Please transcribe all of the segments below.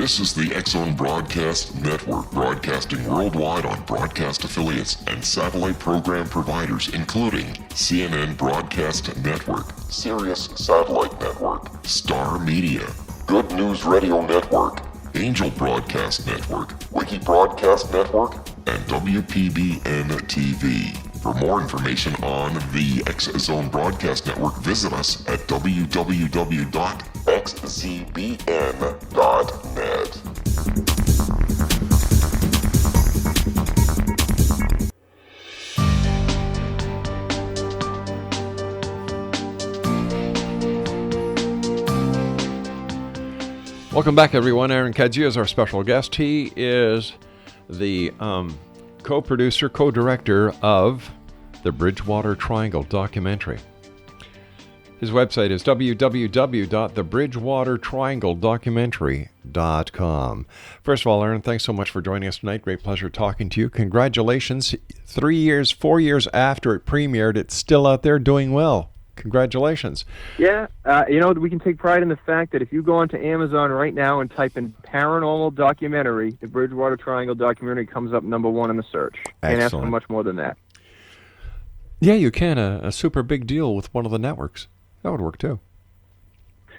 This is the X-Zone Broadcast Network, broadcasting worldwide on broadcast affiliates and satellite program providers, including CNN Broadcast Network, Sirius Satellite Network, Star Media, Good News Radio Network, Angel Broadcast Network, Wiki Broadcast Network, and WPBN TV. For more information on the X-Zone Broadcast Network, visit us at www.xzbn.net. Welcome back, everyone. Aaron Cadieux is our special guest. He is the co-producer, co-director of the Bridgewater Triangle documentary. His website is www.thebridgewatertriangledocumentary.com. First of all, Aaron, thanks so much for joining us tonight. Great pleasure talking to you. Congratulations. 4 years after it premiered, it's still out there doing well. Congratulations. Yeah, we can take pride in the fact that if you go onto Amazon right now and type in paranormal documentary, the Bridgewater Triangle documentary comes up #1 in the search. Can't ask for much more than that. Yeah, you can. A super big deal with one of the networks. That would work too.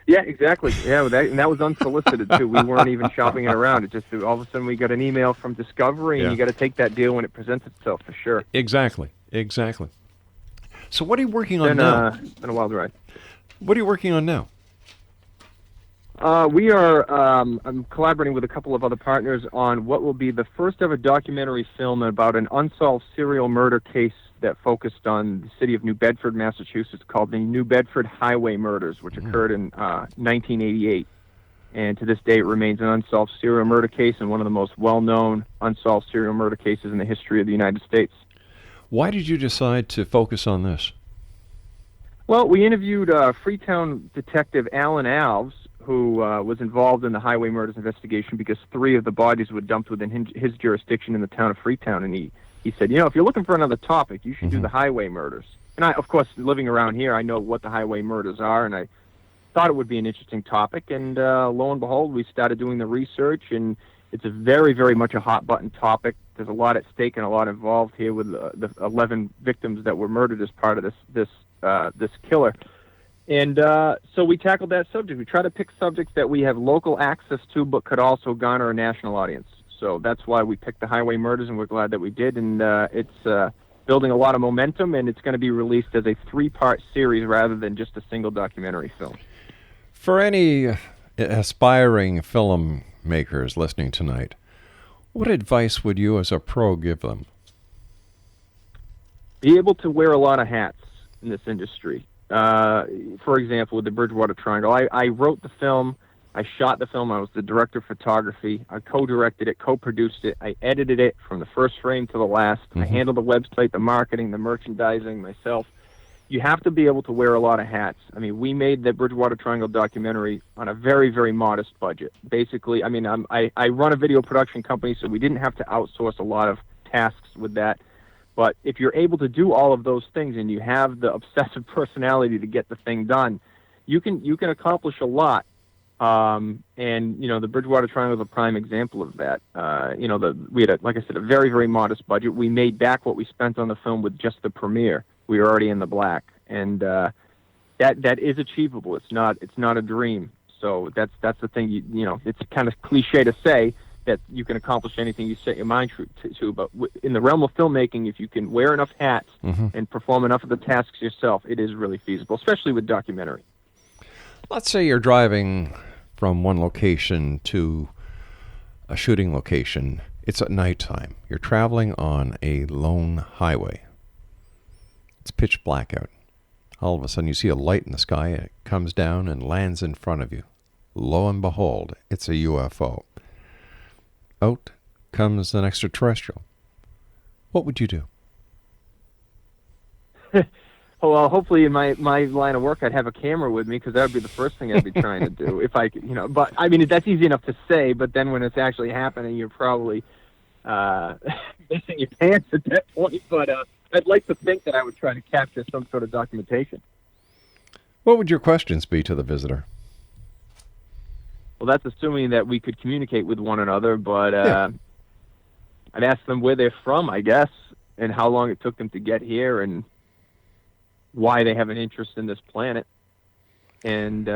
Yeah, exactly. Yeah, that was unsolicited too. We weren't even shopping it around. It just all of a sudden we got an email from Discovery, and you got to take that deal when it presents itself, for sure. Exactly. So what are you working on now? It's been a wild ride. What are you working on now? We are I'm collaborating with a couple of other partners on what will be the first ever documentary film about an unsolved serial murder case that focused on the city of New Bedford, Massachusetts, called the New Bedford Highway Murders, which occurred in 1988. And to this day, it remains an unsolved serial murder case and one of the most well-known unsolved serial murder cases in the history of the United States. Why did you decide to focus on this? Well, we interviewed Freetown detective Alan Alves, who was involved in the highway murders investigation because 3 of the bodies were dumped within his jurisdiction in the town of Freetown. And he said, if you're looking for another topic, you should do the highway murders. And I, of course, living around here, I know what the highway murders are, and I thought it would be an interesting topic. And lo and behold, we started doing the research, and it's a very, very much a hot-button topic. There's a lot at stake and a lot involved here with the 11 victims that were murdered as part of this killer. And so we tackled that subject. We try to pick subjects that we have local access to but could also garner a national audience. So that's why we picked the highway murders, and we're glad that we did. And it's building a lot of momentum, and it's going to be released as a 3-part series rather than just a single documentary film. For any aspiring filmmakers listening tonight, what advice would you as a pro give them? Be able to wear a lot of hats in this industry. For example, with the Bridgewater Triangle, I wrote the film, I shot the film, I was the director of photography, I co-directed it, co-produced it, I edited it from the first frame to the last, I handled the website, the marketing, the merchandising myself. You have to be able to wear a lot of hats. I mean, we made the Bridgewater Triangle documentary on a very, very modest budget. Basically, I mean, I run a video production company, so we didn't have to outsource a lot of tasks with that. But if you're able to do all of those things and you have the obsessive personality to get the thing done, you can accomplish a lot. And the Bridgewater Triangle is a prime example of that. We had, like I said, a very, very modest budget. We made back what we spent on the film with just the premiere. We were already in the black, and that is achievable. It's not a dream. So that's the thing. It's kind of cliche to say that you can accomplish anything you set your mind to, but in the realm of filmmaking, if you can wear enough hats and perform enough of the tasks yourself, it is really feasible, especially with documentary. Let's say you're driving from one location to a shooting location. It's at nighttime. You're traveling on a lone highway. It's pitch black out. All of a sudden you see a light in the sky, and it comes down and lands in front of you. Lo and behold, it's a UFO. Out comes an extraterrestrial. What would you do? Well, hopefully in my line of work I'd have a camera with me, because that would be the first thing I'd be trying to do if I could, But I mean, that's easy enough to say, but then when it's actually happening, you're probably missing your pants at that point. But I'd like to think that I would try to capture some sort of documentation. What would your questions be to the visitor? Well, that's assuming that we could communicate with one another, but Yeah. I'd ask them where they're from, I guess, and how long it took them to get here, and why they have an interest in this planet. And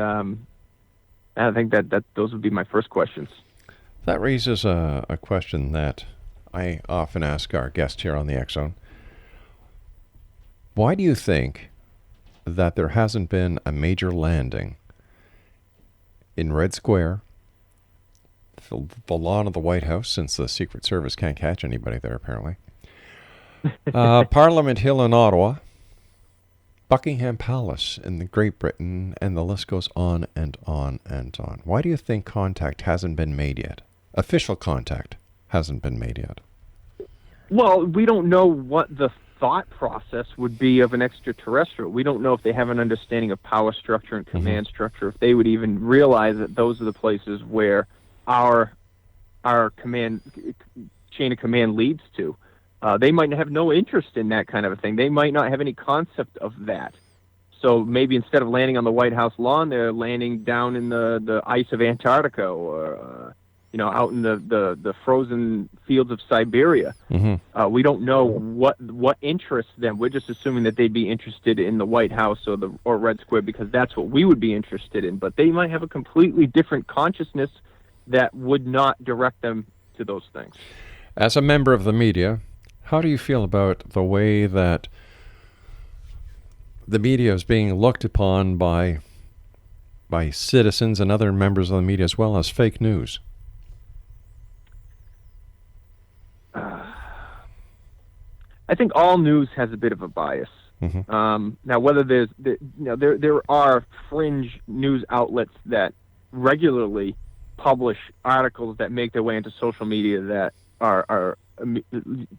I think that those would be my first questions. That raises a question that I often ask our guest here on the X Zone. Why do you think that there hasn't been a major landing in Red Square, the lawn of the White House, since the Secret Service can't catch anybody there apparently, Parliament Hill in Ottawa, Buckingham Palace in the Great Britain, and the list goes on and on and on? Why do you think contact hasn't been made yet? Official contact hasn't been made yet. Well, we don't know what the thought process would be of an extraterrestrial. We don't know if they have an understanding of power structure and command structure, if they would even realize that those are the places where our command chain of command leads to. They might have no interest in that kind of a thing. They might not have any concept of that. So maybe instead of landing on the White House lawn, they're landing down in the ice of Antarctica, or out in the frozen fields of Siberia. We don't know what interests them. We're just assuming that they'd be interested in the White House or Red Square because that's what we would be interested in. But they might have a completely different consciousness that would not direct them to those things. As a member of the media, how do you feel about the way that the media is being looked upon by citizens and other members of the media as well as fake news? I think all news has a bit of a bias. Now, whether there are fringe news outlets that regularly publish articles that make their way into social media that are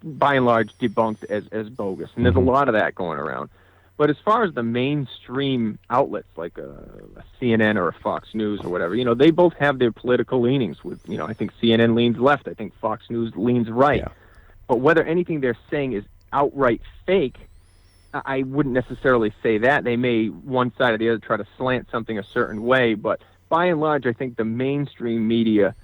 by and large debunked as bogus, and there's a lot of that going around. But as far as the mainstream outlets like a CNN or a Fox News or whatever, they both have their political leanings. I think CNN leans left. I think Fox News leans right. Yeah. But whether anything they're saying is outright fake, I wouldn't necessarily say that. They may, one side or the other, try to slant something a certain way. But by and large, I think the mainstream media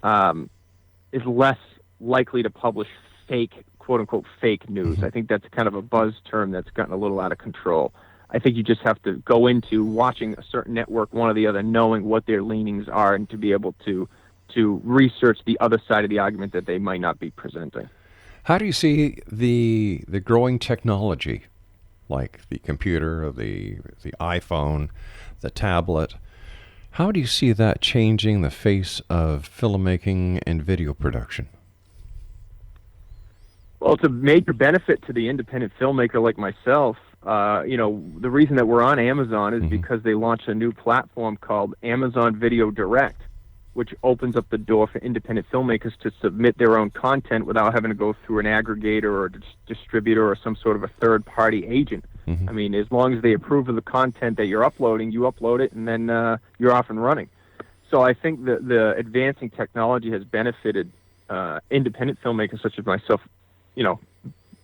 is less likely to publish fake, quote-unquote, fake news. I think that's kind of a buzz term that's gotten a little out of control. I think you just have to go into watching a certain network, one or the other, knowing what their leanings are, and to be able to research the other side of the argument that they might not be presenting. How do you see the growing technology, like the computer, the iPhone, the tablet? How do you see that changing the face of filmmaking and video production? Well, it's a major benefit to the independent filmmaker like myself. The reason that we're on Amazon is because they launched a new platform called Amazon Video Direct, which opens up the door for independent filmmakers to submit their own content without having to go through an aggregator or a distributor or some sort of a third-party agent. I mean, as long as they approve of the content that you're uploading, you upload it, and then you're off and running. So I think the advancing technology has benefited independent filmmakers such as myself,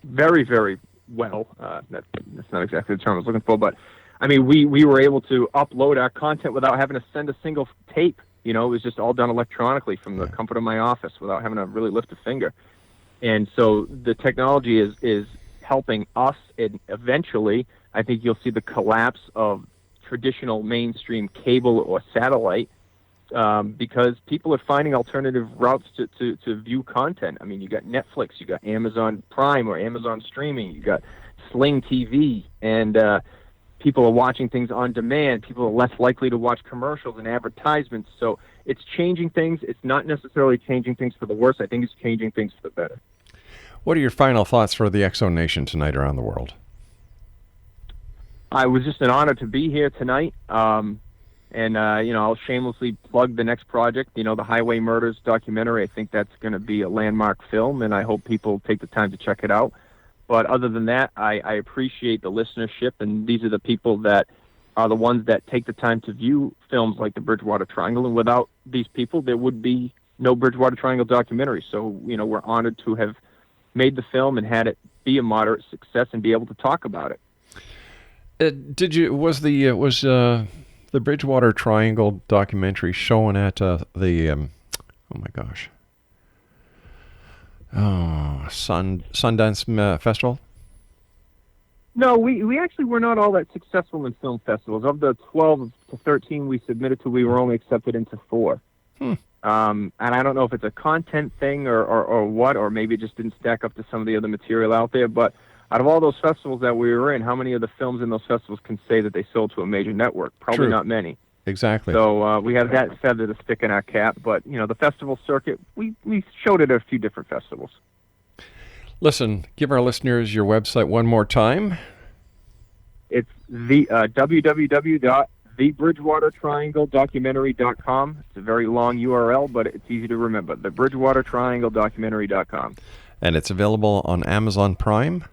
very, very well. That's not exactly the term I was looking for, but I mean, we were able to upload our content without having to send a single tape. It was just all done electronically from the comfort of my office without having to really lift a finger. And so the technology is helping us, and eventually I think you'll see the collapse of traditional mainstream cable or satellite because people are finding alternative routes to view content. I mean, you got Netflix, you got Amazon Prime or Amazon Streaming, you got Sling TV, and people are watching things on demand. People are less likely to watch commercials and advertisements. So it's changing things. It's not necessarily changing things for the worse. I think it's changing things for the better. What are your final thoughts for the X Zone Nation tonight around the world? It was just an honor to be here tonight. I'll shamelessly plug the next project, the Highway Murders documentary. I think that's going to be a landmark film, and I hope people take the time to check it out. But other than that, I appreciate the listenership, and these are the people that are the ones that take the time to view films like the Bridgewater Triangle, and without these people, there would be no Bridgewater Triangle documentary. So, we're honored to have made the film and had it be a moderate success and be able to talk about it. Was the the Bridgewater Triangle documentary shown at the Sundance Festival? No, we actually were not all that successful in film festivals. Of the 12 to 13 we submitted to, we were only accepted into 4. And I don't know if it's a content thing or what, or maybe it just didn't stack up to some of the other material out there. But out of all those festivals that we were in, how many of the films in those festivals can say that they sold to a major network? Probably not many. Exactly. So we have that feather to stick in our cap. But, the festival circuit, we showed it at a few different festivals. Listen, give our listeners your website one more time. It's the www.thebridgewatertriangledocumentary.com. It's a very long URL, but it's easy to remember. Thebridgewatertriangledocumentary.com. And it's available on Amazon Prime?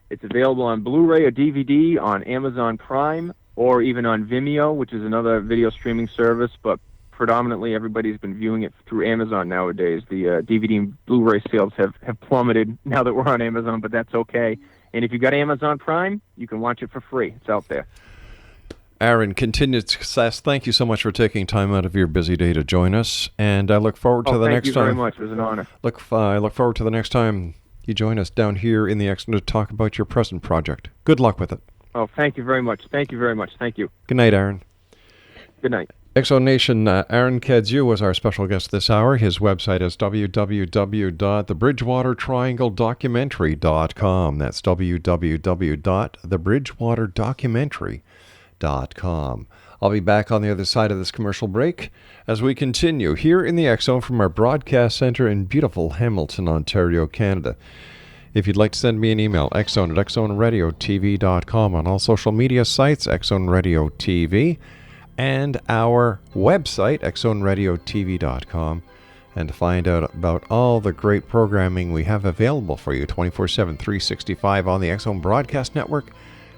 It's available on Blu-ray or DVD on Amazon Prime, or even on Vimeo, which is another video streaming service, but predominantly everybody's been viewing it through Amazon nowadays. The DVD and Blu-ray sales have plummeted now that we're on Amazon, but that's okay. And if you've got Amazon Prime, you can watch it for free. It's out there. Aaron, continued success. Thank you so much for taking time out of your busy day to join us, and I look forward to the next time. Thank you very much. It was an honor. I look forward to the next time you join us down here in the X to talk about your present project. Good luck with it. Oh, thank you very much. Thank you very much. Thank you. Good night, Aaron. Good night. Exo Nation, Aaron Cadieux was our special guest this hour. His website is www.thebridgewatertriangledocumentary.com. That's www.thebridgewaterdocumentary.com. I'll be back on the other side of this commercial break as we continue here in the X Zone from our broadcast center in beautiful Hamilton, Ontario, Canada. If you'd like to send me an email, xzone@xzoneradiotv.com, on all social media sites, Xzone Radio TV, and our website, xzoneradiotv.com, and to find out about all the great programming we have available for you 24/7, 365 on the X-Zone Broadcast Network,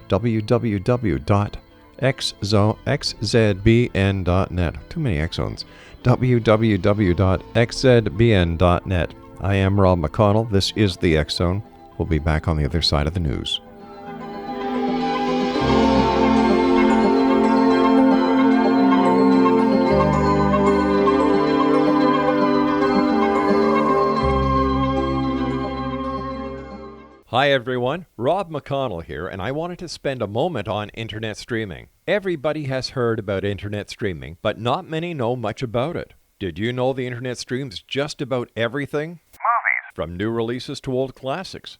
www.xzbn.net. Too many X-Zones. www.xzbn.net. I am Rob McConnell. This is the X-Zone. We'll be back on the other side of the news. Hi everyone, Rob McConnell here, and I wanted to spend a moment on internet streaming. Everybody has heard about internet streaming, but not many know much about it. Did you know the internet streams just about everything? Movies. From new releases to old classics. TV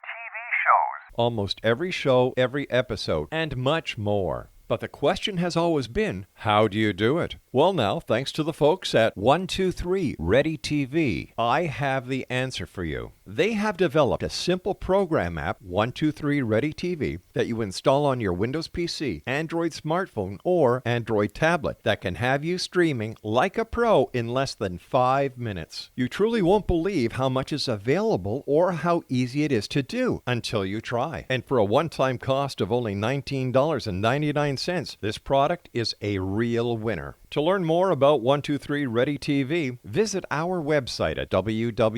shows. Almost every show, every episode, and much more. But the question has always been, how do you do it? Well now, thanks to the folks at 123 Ready TV, I have the answer for you. They have developed a simple program app, 123 Ready TV, that you install on your Windows PC, Android smartphone, or Android tablet that can have you streaming like a pro in less than 5 minutes. You truly won't believe how much is available or how easy it is to do until you try. And for a one-time cost of only $19.99, this product is a real winner. To learn more about 123 Ready TV, visit our website at www.xzbn.net.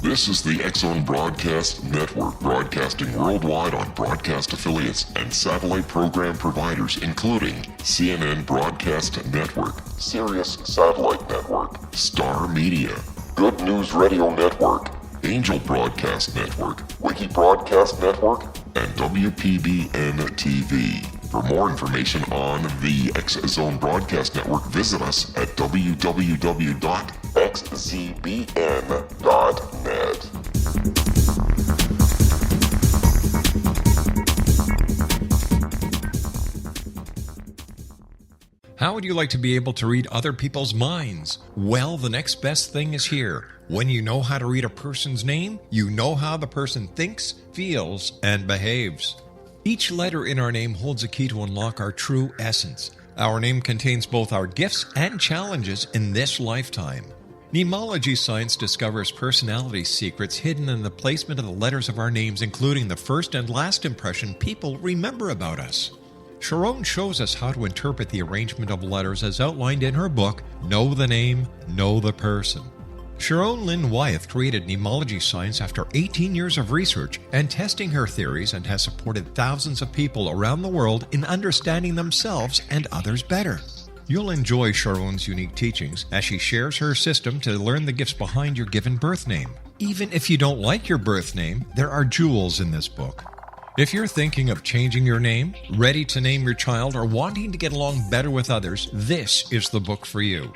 This is the X-Zone Broadcast Network, broadcasting worldwide on broadcast affiliates and satellite program providers, including CNN Broadcast Network, Sirius Satellite Network, Star Media, Good News Radio Network, Angel Broadcast Network, Wiki Broadcast Network, and WPBN TV. For more information on the X-Zone Broadcast Network, visit us at www.xzbn.net. How would you like to be able to read other people's minds? Well, the next best thing is here. When you know how to read a person's name, you know how the person thinks, feels, and behaves. Each letter in our name holds a key to unlock our true essence. Our name contains both our gifts and challenges in this lifetime. Mnemology science discovers personality secrets hidden in the placement of the letters of our names, including the first and last impression people remember about us. Sharon shows us how to interpret the arrangement of letters as outlined in her book, Know the Name, Know the Person. Sharon Lynn Wyeth created nemology science after 18 years of research and testing her theories, and has supported thousands of people around the world in understanding themselves and others better. You'll enjoy Sharon's unique teachings as she shares her system to learn the gifts behind your given birth name. Even if you don't like your birth name, there are jewels in this book. If you're thinking of changing your name, ready to name your child, or wanting to get along better with others, this is the book for you.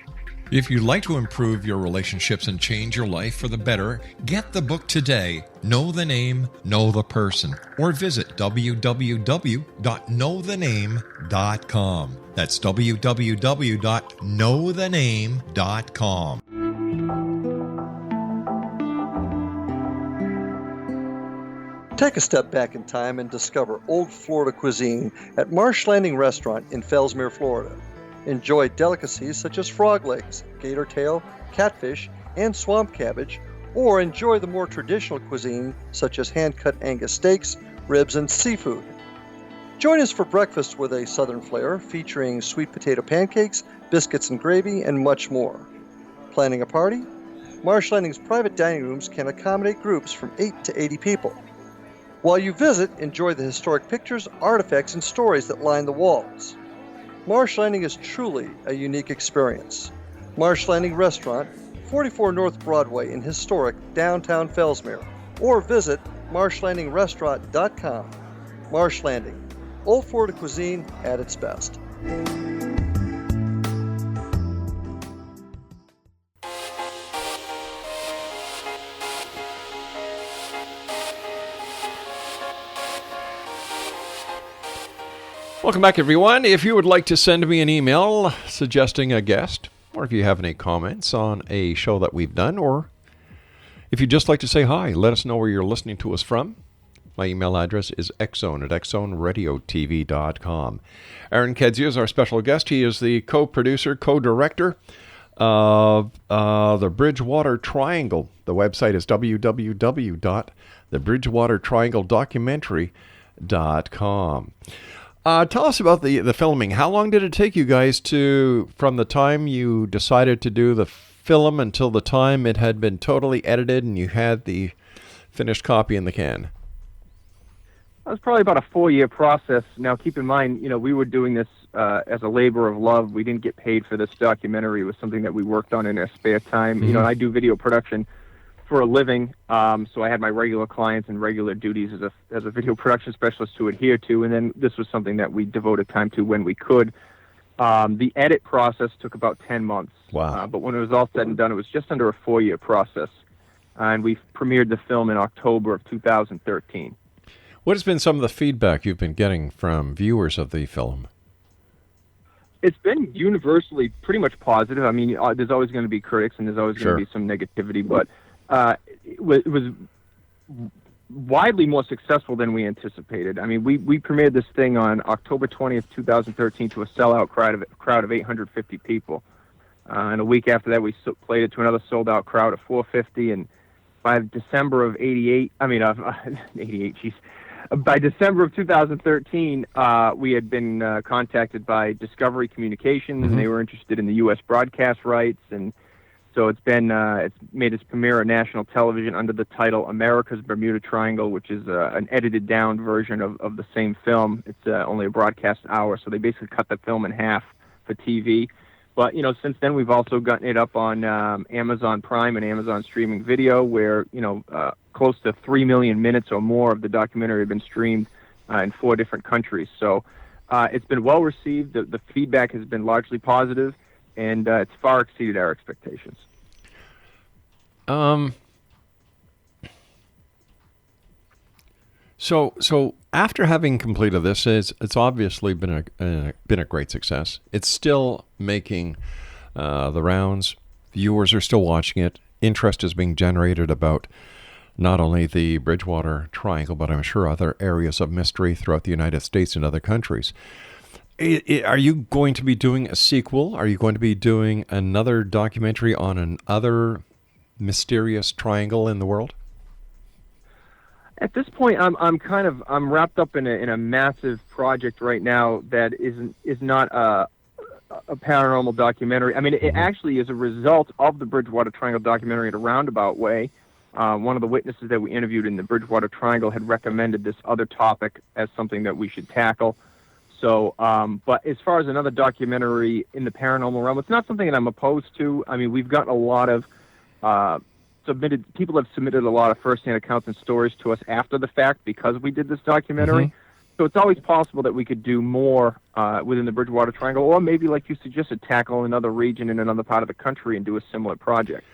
If you'd like to improve your relationships and change your life for the better, get the book today, Know the Name, Know the Person, or visit www.knowthename.com. That's www.knowthename.com. Take a step back in time and discover old Florida cuisine at Marsh Landing Restaurant in Fellsmere, Florida. Enjoy delicacies such as frog legs, gator tail, catfish, and swamp cabbage, or enjoy the more traditional cuisine such as hand-cut Angus steaks, ribs, and seafood. Join us for breakfast with a southern flair featuring sweet potato pancakes, biscuits and gravy, and much more. Planning a party? Marsh Landing's private dining rooms can accommodate groups from 8 to 80 people. While you visit, enjoy the historic pictures, artifacts, and stories that line the walls. Marsh Landing is truly a unique experience. Marsh Landing Restaurant, 44 North Broadway in historic downtown Fellsmere, or visit marshlandingrestaurant.com. Marsh Landing, old Florida cuisine at its best. Welcome back, everyone. If you would like to send me an email suggesting a guest, or if you have any comments on a show that we've done, or if you'd just like to say hi, let us know where you're listening to us from. My email address is xzone@xzoneradiotv.com. Aaron Cadieux is our special guest. He is the co-producer, co-director of the Bridgewater Triangle. The website is www.thebridgewatertriangledocumentary.com. Tell us about the filming. How long did it take you guys from the time you decided to do the film until the time it had been totally edited and you had the finished copy in the can? It was probably about a 4-year process. Now, keep in mind, we were doing this as a labor of love. We didn't get paid for this documentary. It was something that we worked on in our spare time. Mm-hmm. I do video production for a living, so I had my regular clients and regular duties as a video production specialist to adhere to, and then this was something that we devoted time to when we could. The edit process took about 10 months. Wow. But when it was all said and done, it was just under a 4-year process, and we premiered the film in October of 2013. What has been some of the feedback you've been getting from viewers of the film? It's been universally pretty much positive. I mean, there's always going to be critics and there's always going to be some negativity, but it was widely more successful than we anticipated. I mean, we premiered this thing on October 20th, 2013 to a sellout crowd of 850 people. And a week after that, we played it to another sold-out crowd of 450. And by December of 88, by December of 2013, we had been contacted by Discovery Communications, and they were interested in the U.S. broadcast rights, and so it's made its premiere on national television under the title America's Bermuda Triangle, which is an edited down version of the same film. It's only a broadcast hour, so they basically cut the film in half for TV. But since then we've also gotten it up on Amazon Prime and Amazon Streaming Video, where close to 3 million minutes or more of the documentary have been streamed in 4 different countries. So it's been well received. The feedback has been largely positive, and it's far exceeded our expectations. So after having completed this, it's obviously been a great success. It's still making the rounds. Viewers are still watching it. Interest is being generated about not only the Bridgewater Triangle, but I'm sure other areas of mystery throughout the United States and other countries. Are you going to be doing a sequel? Are you going to be doing another documentary on another mysterious triangle in the world? At this point, I'm wrapped up in a massive project right now that is not a paranormal documentary. I mean, it actually is a result of the Bridgewater Triangle documentary in a roundabout way. One of the witnesses that we interviewed in the Bridgewater Triangle had recommended this other topic as something that we should tackle. So, but as far as another documentary in the paranormal realm, it's not something that I'm opposed to. I mean, we've gotten a lot of people have submitted a lot of firsthand accounts and stories to us after the fact because we did this documentary. So it's always possible that we could do more within the Bridgewater Triangle, or maybe, like you suggested, tackle another region in another part of the country and do a similar project.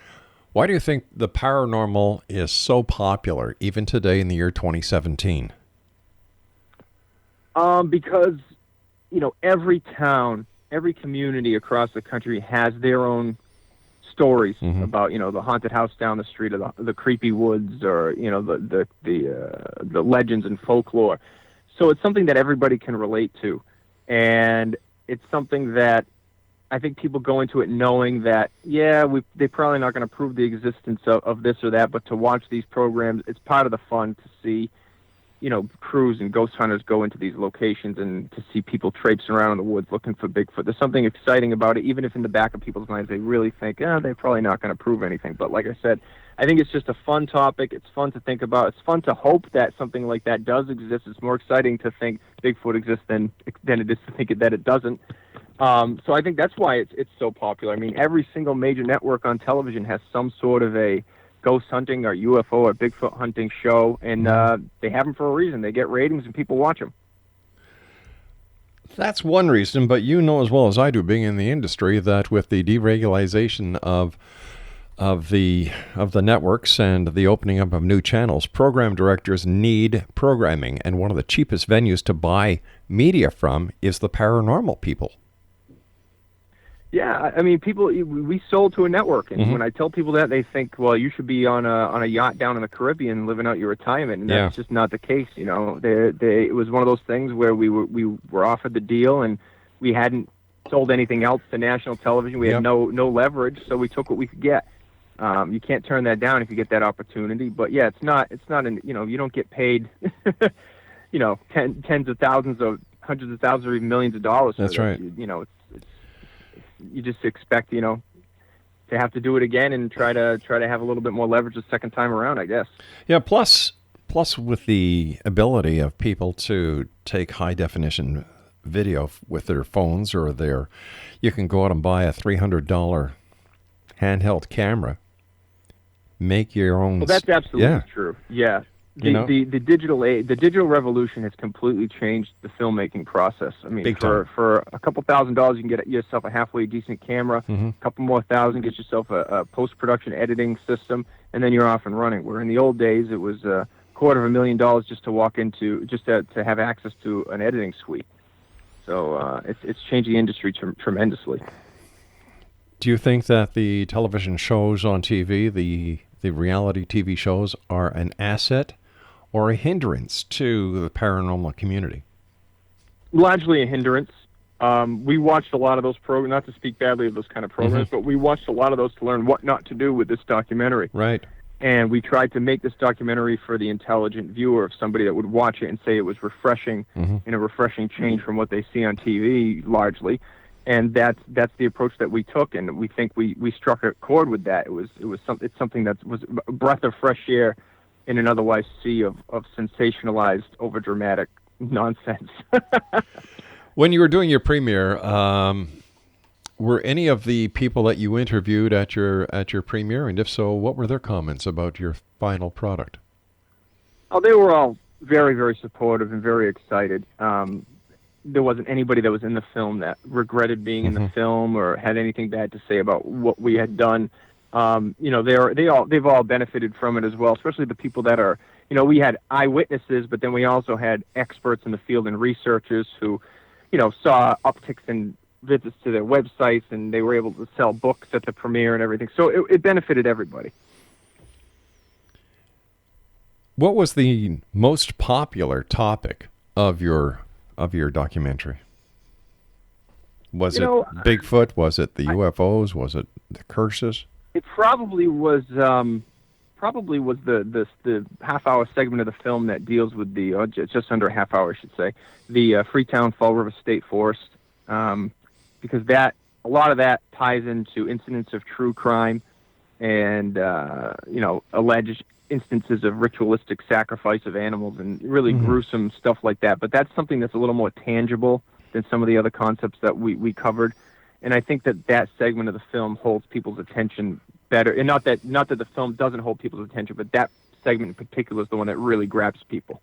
Why do you think the paranormal is so popular, even today in the year 2017? Because, every town, every community across the country has their own stories about, the haunted house down the street, or the creepy woods, or, the legends and folklore. So it's something that everybody can relate to. And it's something that I think people go into it knowing that, they're probably not going to prove the existence of this or that, but to watch these programs, it's part of the fun to see, crews and ghost hunters go into these locations and to see people traipsing around in the woods looking for Bigfoot. There's something exciting about it, even if in the back of people's minds they really think, they're probably not going to prove anything. But like I said, I think it's just a fun topic. It's fun to think about. It's fun to hope that something like that does exist. It's more exciting to think Bigfoot exists than it is to think that it doesn't. So I think that's why it's so popular. I mean, every single major network on television has some sort of a ghost hunting or UFO or Bigfoot hunting show, and they have them for a reason. They get ratings and people watch them. That's one reason, but you know as well as I do, being in the industry, that with the deregulation of the networks and the opening up of new channels, program directors need programming, and one of the cheapest venues to buy media from is the paranormal people. Yeah, I mean, we sold to a network, and when I tell people that, they think, well, you should be on a yacht down in the Caribbean living out your retirement, and that's just not the case. It was one of those things where we were offered the deal, and we hadn't sold anything else to national television. We had no leverage, so we took what we could get. You can't turn that down if you get that opportunity. But yeah, it's not you don't get paid, tens of thousands of hundreds of thousands or even millions of dollars. That's right. You just expect, to have to do it again and try to have a little bit more leverage the second time around, I guess. Yeah. Plus with the ability of people to take high definition video with their phones or you can go out and buy a $300 handheld camera, make your own. Well, that's absolutely true. Yeah. The digital revolution has completely changed the filmmaking process. I mean, for a couple $1,000s, you can get yourself a halfway decent camera. A couple more $1,000, get yourself a post-production editing system, and then you're off and running. Where in the old days, it was $250,000 just to walk into, just to have access to an editing suite. So it's changed the industry tremendously. Do you think that the television shows on TV, the reality TV shows, are an asset or a hindrance to the paranormal community? Largely a hindrance. We watched a lot of those programs, not to speak badly of those kind of programs, but we watched a lot of those to learn what not to do with this documentary. Right. And we tried to make this documentary for the intelligent viewer, of somebody that would watch it and say it was refreshing, a refreshing change from what they see on TV largely. And that's the approach that we took, and we think we struck a chord with that. It's something that was a breath of fresh air in an otherwise sea of sensationalized, overdramatic nonsense. When you were doing your premiere, were any of the people that you interviewed at your premiere, and if so, what were their comments about your final product? Oh, they were all very, very supportive and very excited. There wasn't anybody that was in the film that regretted being in the film or had anything bad to say about what we had done. They've all benefited from it as well, especially the people that are, we had eyewitnesses, but then we also had experts in the field and researchers who, saw upticks in visits to their websites, and they were able to sell books at the premiere and everything. So it benefited everybody. What was the most popular topic of your documentary? Was it Bigfoot? Was it the UFOs? Was it the curses? It probably was the half-hour segment of the film that deals with just under a half hour, I should say, the Freetown-Fall River State Forest. because a lot of that ties into incidents of true crime and alleged instances of ritualistic sacrifice of animals and really gruesome stuff like that. But that's something that's a little more tangible than some of the other concepts that we covered. And I think that segment of the film holds people's attention better. And not that the film doesn't hold people's attention, but that segment in particular is the one that really grabs people.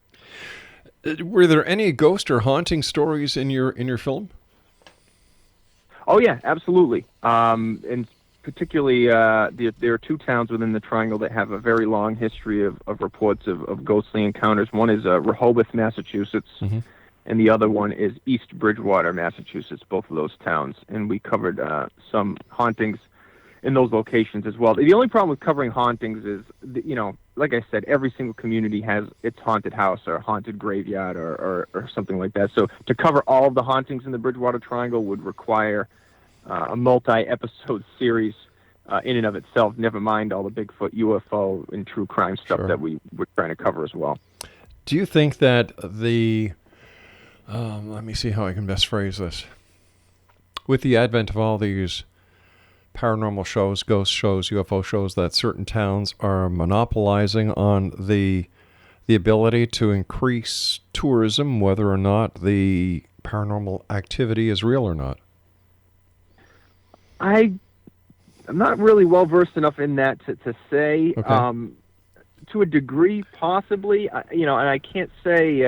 Were there any ghost or haunting stories in your film? Oh yeah, absolutely. And particularly, there are two towns within the Triangle that have a very long history of reports of ghostly encounters. One is Rehoboth, Massachusetts, and the other one is East Bridgewater, Massachusetts, both of those towns. And we covered some hauntings in those locations as well. The only problem with covering hauntings is, like I said, every single community has its haunted house or haunted graveyard or something like that. So to cover all of the hauntings in the Bridgewater Triangle would require a multi-episode series in and of itself, never mind all the Bigfoot, UFO, and true crime stuff that we were trying to cover as well. Do you think that let me see how I can best phrase this. With the advent of all these paranormal shows, ghost shows, UFO shows, that certain towns are monopolizing on the ability to increase tourism, whether or not the paranormal activity is real or not? I'm not really well versed enough in that to say. Okay. To a degree, possibly. And I can't say.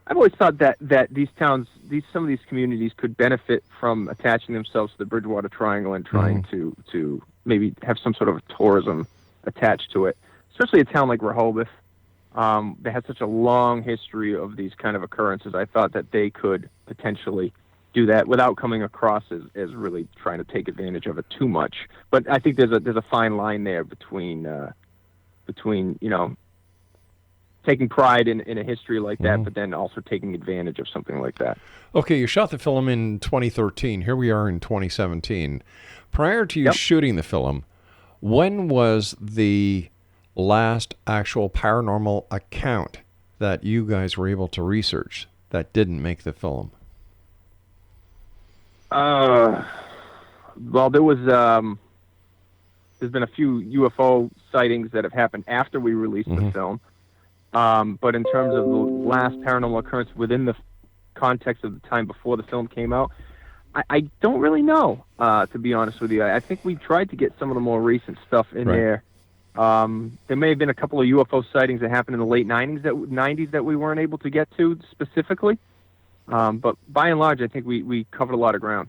I've always thought that these towns, some of these communities, could benefit from attaching themselves to the Bridgewater Triangle and trying to maybe have some sort of tourism attached to it. Especially a town like Rehoboth, that has such a long history of these kind of occurrences. I thought that they could potentially do that without coming across as really trying to take advantage of it too much. But I think there's a fine line there between taking pride in a history like that, but then also taking advantage of something like that. Okay, you shot the film in 2013. Here we are in 2017. Prior to you shooting the film, when was the last actual paranormal account that you guys were able to research that didn't make the film? Well, there's been a few UFO sightings that have happened after we released the film. But in terms of the last paranormal occurrence within the context of the time before the film came out, I don't really know, to be honest with you. I think we tried to get some of the more recent stuff in there. There may have been a couple of UFO sightings that happened in the late 90s that we weren't able to get to specifically. But by and large, I think we covered a lot of ground.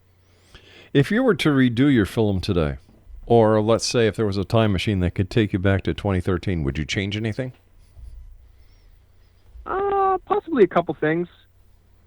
If you were to redo your film today, or let's say if there was a time machine that could take you back to 2013, would you change anything? Possibly a couple things.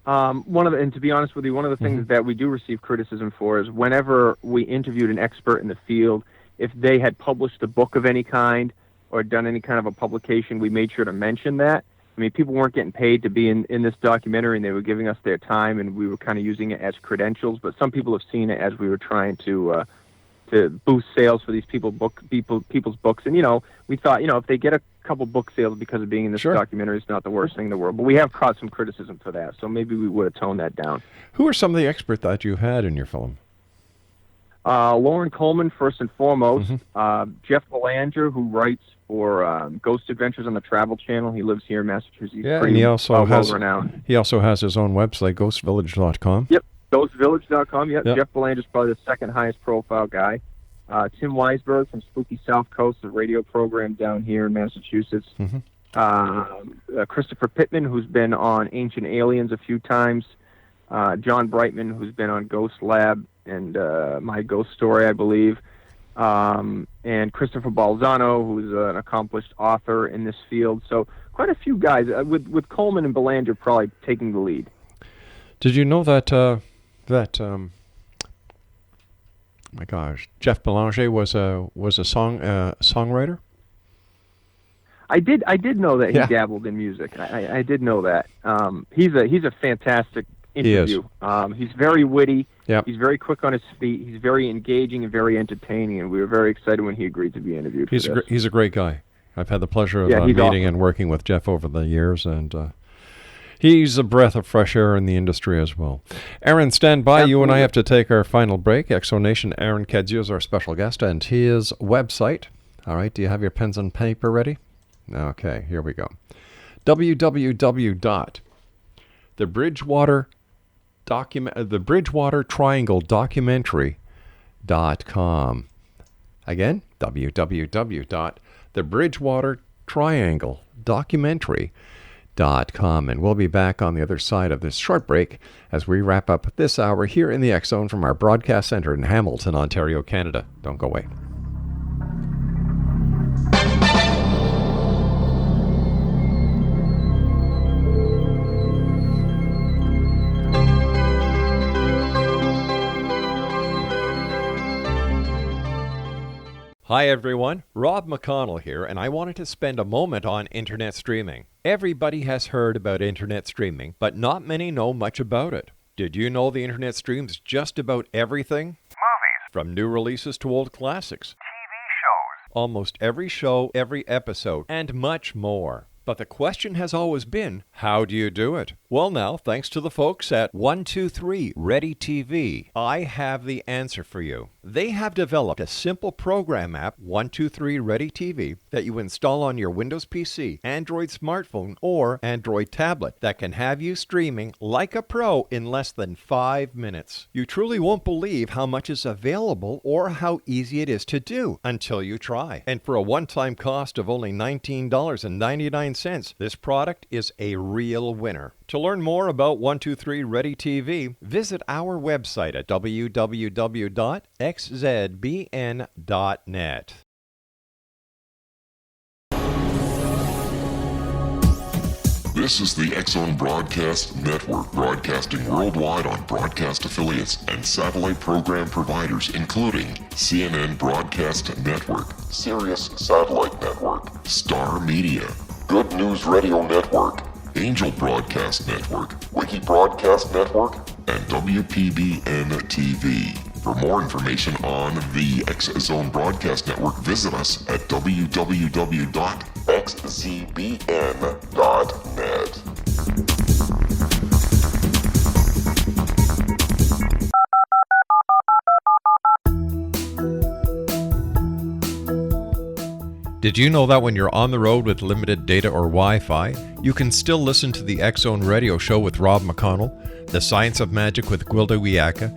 And to be honest with you, one of the things that we do receive criticism for is whenever we interviewed an expert in the field, if they had published a book of any kind or done any kind of a publication, we made sure to mention that. I mean, people weren't getting paid to be in this documentary, and they were giving us their time, and we were kind of using it as credentials. But some people have seen it as we were trying to boost sales for these people's books. And, we thought, if they get a couple book sales because of being in this documentary, it's not the worst thing in the world. But we have caught some criticism for that, so maybe we would have toned that down. Who are some of the experts that you had in your film? Loren Coleman, first and foremost. Jeff Belanger, who writes for Ghost Adventures on the Travel Channel. He lives here in Massachusetts. Yeah, and he also has renowned. He also has his own website, ghostvillage.com. Yep, ghostvillage.com. Yep. Jeff Belanger is probably the second highest profile guy. Tim Weisberg from Spooky South Coast, the radio program down here in Massachusetts. Christopher Pittman, who's been on Ancient Aliens a few times. John Brightman, who's been on Ghost Lab and My Ghost Story, I believe. And Christopher Balzano, who's an accomplished author in this field. So quite a few guys, with Coleman and Belanger probably taking the lead. Did you know that my gosh, Jeff Belanger was a songwriter? I did know that he dabbled in music. I did know that. He's a fantastic interview. He's very witty. Yep. He's very quick on his feet. He's very engaging and very entertaining, and we were very excited when he agreed to be interviewed. He's a great guy. I've had the pleasure of meeting and working with Jeff over the years, and He's a breath of fresh air in the industry as well. Aaron, stand by. You and I have to take our final break. Exonation Aaron Cadieux is our special guest, and his website. All right, do you have your pens and paper ready? Okay, here we go. The Triangle Documentary.com. Again, www.thebridgewatertriangledocumentary.com. And we'll be back on the other side of this short break as we wrap up this hour here in the X Zone from our broadcast center in Hamilton, Ontario, Canada. Don't go away. Hi everyone, Rob McConnell here, and I wanted to spend a moment on internet streaming. Everybody has heard about internet streaming, but not many know much about it. Did you know the internet streams just about everything? Movies, From new releases to old classics. TV shows, Almost every show, every episode, and much more. But the question has always been, how do you do it? Well now, thanks to the folks at 123 Ready TV, I have the answer for you. They have developed a simple program app, 123 Ready TV, that you install on your Windows PC, Android smartphone, or Android tablet that can have you streaming like a pro in less than 5 minutes. You truly won't believe how much is available or how easy it is to do until you try. And for a one-time cost of only $19.99, this product is a real winner. To learn more about 123 Ready TV, visit our website at www.xzbn.net. This is the X Zone Broadcast Network, broadcasting worldwide on broadcast affiliates and satellite program providers, including CNN Broadcast Network, Sirius Satellite Network, Star Media, Good News Radio Network, Angel Broadcast Network, Wiki Broadcast Network, and WPBN TV. For more information on the X Zone Broadcast Network, visit us at www.xzbn.net. Did you know that when you're on the road with limited data or Wi-Fi, you can still listen to the X Zone Radio Show with Rob McConnell, The Science of Magic with Gwilda Wiyaka,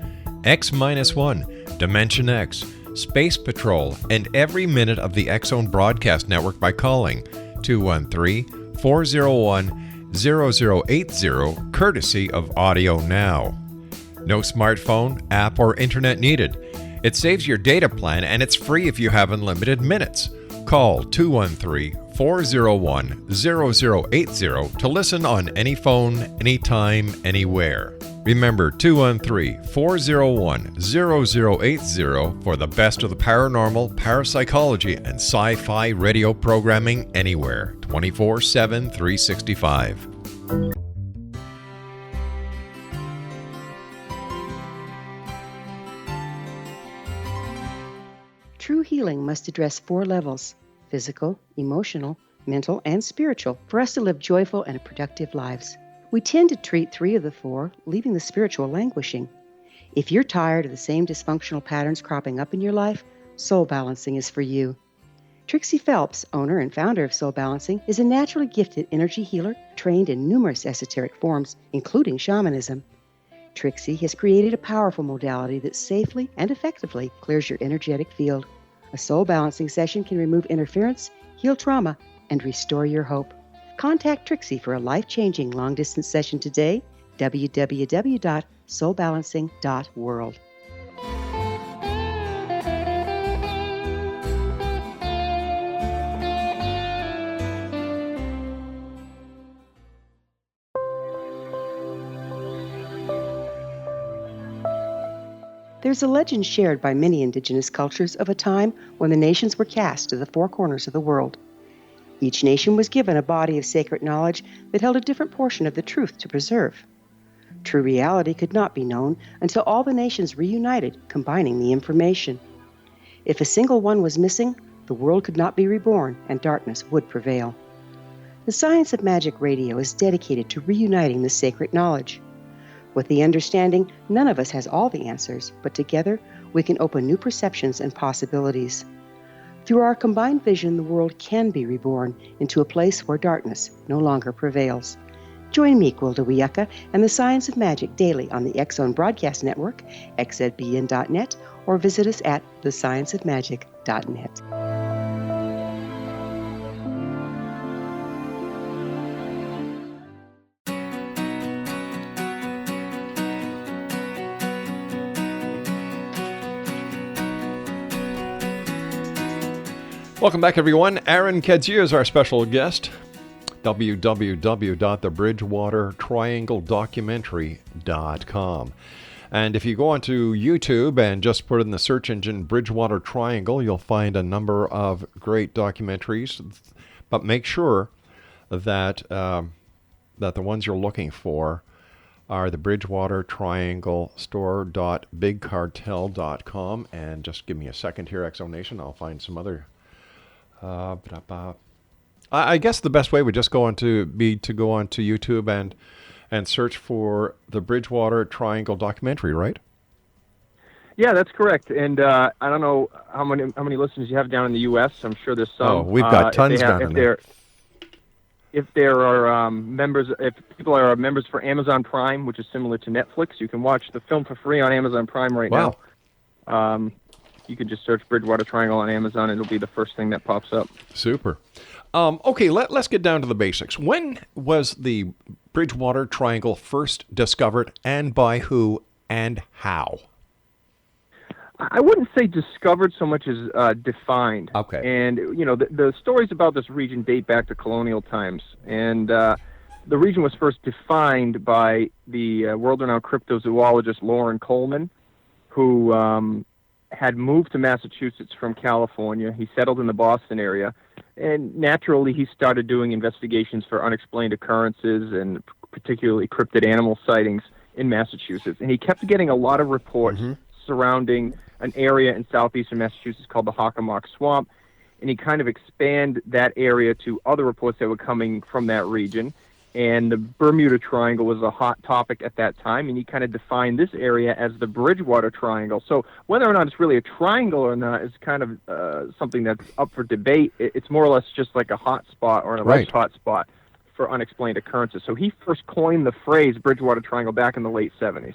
X-1, Dimension X, Space Patrol, and every minute of the X Zone Broadcast Network by calling 213-401-0080, courtesy of Audio Now. No smartphone, app, or internet needed. It saves your data plan and it's free if you have unlimited minutes. Call 213-401-0080 to listen on any phone, anytime, anywhere. Remember 213-401-0080 for the best of the paranormal, parapsychology, and sci-fi radio programming anywhere, 24/7, 365. True healing must address 4 levels: physical, emotional, mental, and spiritual, for us to live joyful and productive lives. We tend to treat 3 of the 4, leaving the spiritual languishing. If you're tired of the same dysfunctional patterns cropping up in your life, Soul Balancing is for you. Trixie Phelps, owner and founder of Soul Balancing, is a naturally gifted energy healer trained in numerous esoteric forms, including shamanism. Trixie has created a powerful modality that safely and effectively clears your energetic field. A soul balancing session can remove interference, heal trauma, and restore your hope. Contact Trixie for a life-changing long-distance session today, www.soulbalancing.world. There's a legend shared by many indigenous cultures of a time when the nations were cast to the 4 corners of the world. Each nation was given a body of sacred knowledge that held a different portion of the truth to preserve. True reality could not be known until all the nations reunited, combining the information. If a single one was missing, the world could not be reborn and darkness would prevail. The Science of Magic Radio is dedicated to reuniting the sacred knowledge. With the understanding, none of us has all the answers, but together we can open new perceptions and possibilities. Through our combined vision, the world can be reborn into a place where darkness no longer prevails. Join me, Gwilda Wiyaka, and the Science of Magic daily on the X-Zone Broadcast Network, xzbn.net, or visit us at thescienceofmagic.net. Welcome back, everyone. Aaron Cadieux is our special guest. www.thebridgewatertriangledocumentary.com. And if you go onto YouTube and just put in the search engine Bridgewater Triangle, you'll find a number of great documentaries. But make sure that that the ones you're looking for are the Bridgewater Triangle store.bigcartel.com. And just give me a second here, X-Zone Nation. I'll find some other. I guess the best way would just go onto YouTube and search for the Bridgewater Triangle documentary, right? Yeah, that's correct. And I don't know how many listeners you have down in the U.S. I'm sure there's some. Oh, we've got tons down in there. If there are if people are members for Amazon Prime, which is similar to Netflix, you can watch the film for free on Amazon Prime right now. You can just search Bridgewater Triangle on Amazon, and it'll be the first thing that pops up. Super. Okay, let's get down to the basics. When was the Bridgewater Triangle first discovered, and by who and how? I wouldn't say discovered so much as defined. Okay. And, the stories about this region date back to colonial times. And the region was first defined by the world-renowned cryptozoologist Loren Coleman, who had moved to Massachusetts from California. He settled in the Boston area, and naturally he started doing investigations for unexplained occurrences and particularly cryptid animal sightings in Massachusetts. And he kept getting a lot of reports surrounding an area in southeastern Massachusetts called the Hockomock Swamp, and he kind of expanded that area to other reports that were coming from that region. And the Bermuda Triangle was a hot topic at that time, and he kind of defined this area as the Bridgewater Triangle. So whether or not it's really a triangle or not is kind of something that's up for debate. It's more or less just like a hot spot or an alleged hot spot for unexplained occurrences. So he first coined the phrase Bridgewater Triangle back in the late 70s.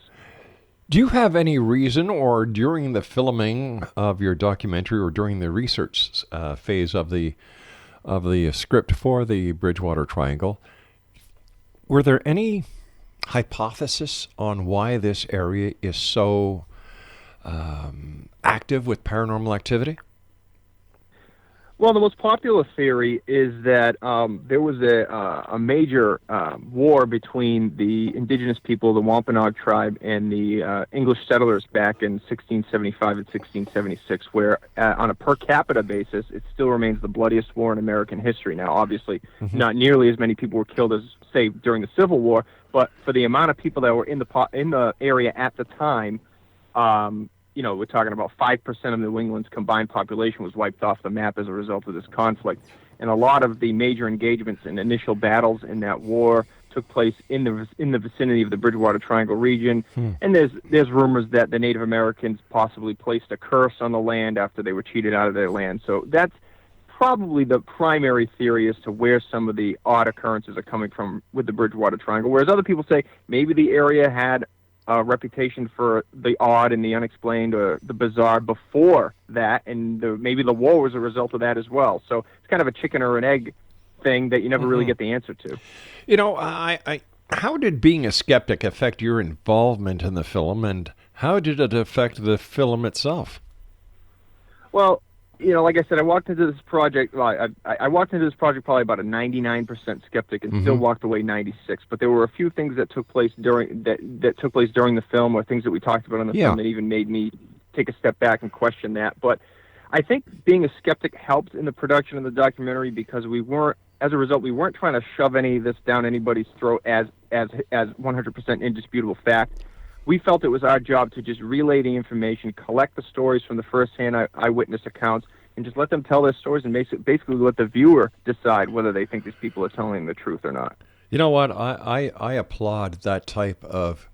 Do you have any reason, or during the filming of your documentary or during the research phase of the script for the Bridgewater Triangle, were there any hypothesis on why this area is so active with paranormal activity? Well, the most popular theory is that there was a major war between the indigenous people, the Wampanoag tribe, and the English settlers back in 1675 and 1676, where on a per capita basis, it still remains the bloodiest war in American history. Now, obviously, not nearly as many people were killed as, say, during the Civil War, but for the amount of people that were in the area at the time, we're talking about 5% of New England's combined population was wiped off the map as a result of this conflict. And a lot of the major engagements and initial battles in that war took place in the vicinity of the Bridgewater Triangle region. And there's rumors that the Native Americans possibly placed a curse on the land after they were cheated out of their land. So that's probably the primary theory as to where some of the odd occurrences are coming from with the Bridgewater Triangle, whereas other people say maybe the area had a reputation for the odd and the unexplained or the bizarre before that, and maybe the war was a result of that as well. So it's kind of a chicken or an egg thing that you never really get the answer to. How did being a skeptic affect your involvement in the film, and how did it affect the film itself? Well, like I said, I walked into this project. Well, I walked into this project probably about a 99% skeptic, and still walked away 96. But there were a few things that took place during the film, or things that we talked about in the film, that even made me take a step back and question that. But I think being a skeptic helped in the production of the documentary because as a result, we weren't trying to shove any of this down anybody's throat as 100% indisputable fact. We felt it was our job to just relay the information, collect the stories from the first-hand eyewitness accounts, and just let them tell their stories and basically let the viewer decide whether they think these people are telling the truth or not. You know what? I applaud that type of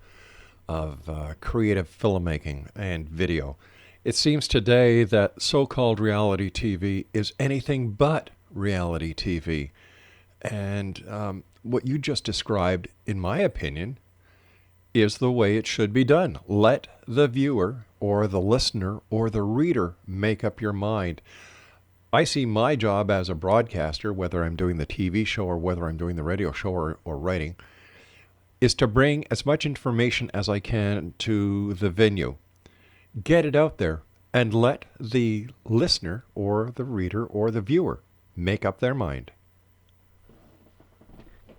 creative filmmaking and video. It seems today that so-called reality TV is anything but reality TV. And what you just described, in my opinion, is the way it should be done. Let the viewer or the listener or the reader make up your mind. I see my job as a broadcaster, whether I'm doing the TV show or whether I'm doing the radio show or writing, is to bring as much information as I can to the venue. Get it out there and let the listener or the reader or the viewer make up their mind.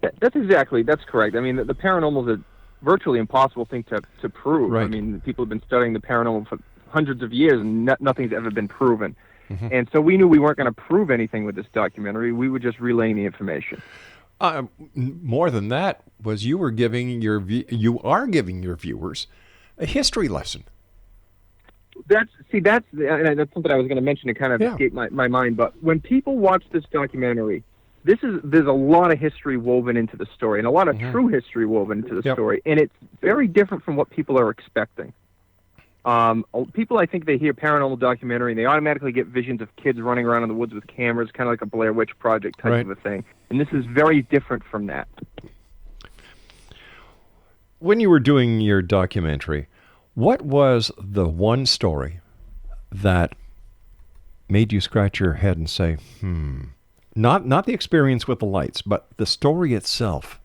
That's correct. I mean, the paranormal is a virtually impossible thing to prove. Right. I mean, people have been studying the paranormal for hundreds of years, and nothing's ever been proven. Mm-hmm. And so we knew we weren't going to prove anything with this documentary. We were just relaying the information. More than that was you are giving your viewers a history lesson. That's something I was going to mention. It kind of escaped my mind. But when people watch this documentary, there's a lot of history woven into the story, and a lot of true history woven into the story, and it's very different from what people are expecting. People, I think, they hear paranormal documentary and they automatically get visions of kids running around in the woods with cameras, kind of like a Blair Witch Project type of a thing. And this is very different from that. When you were doing your documentary, what was the one story that made you scratch your head and say, Not the experience with the lights, but the story itself?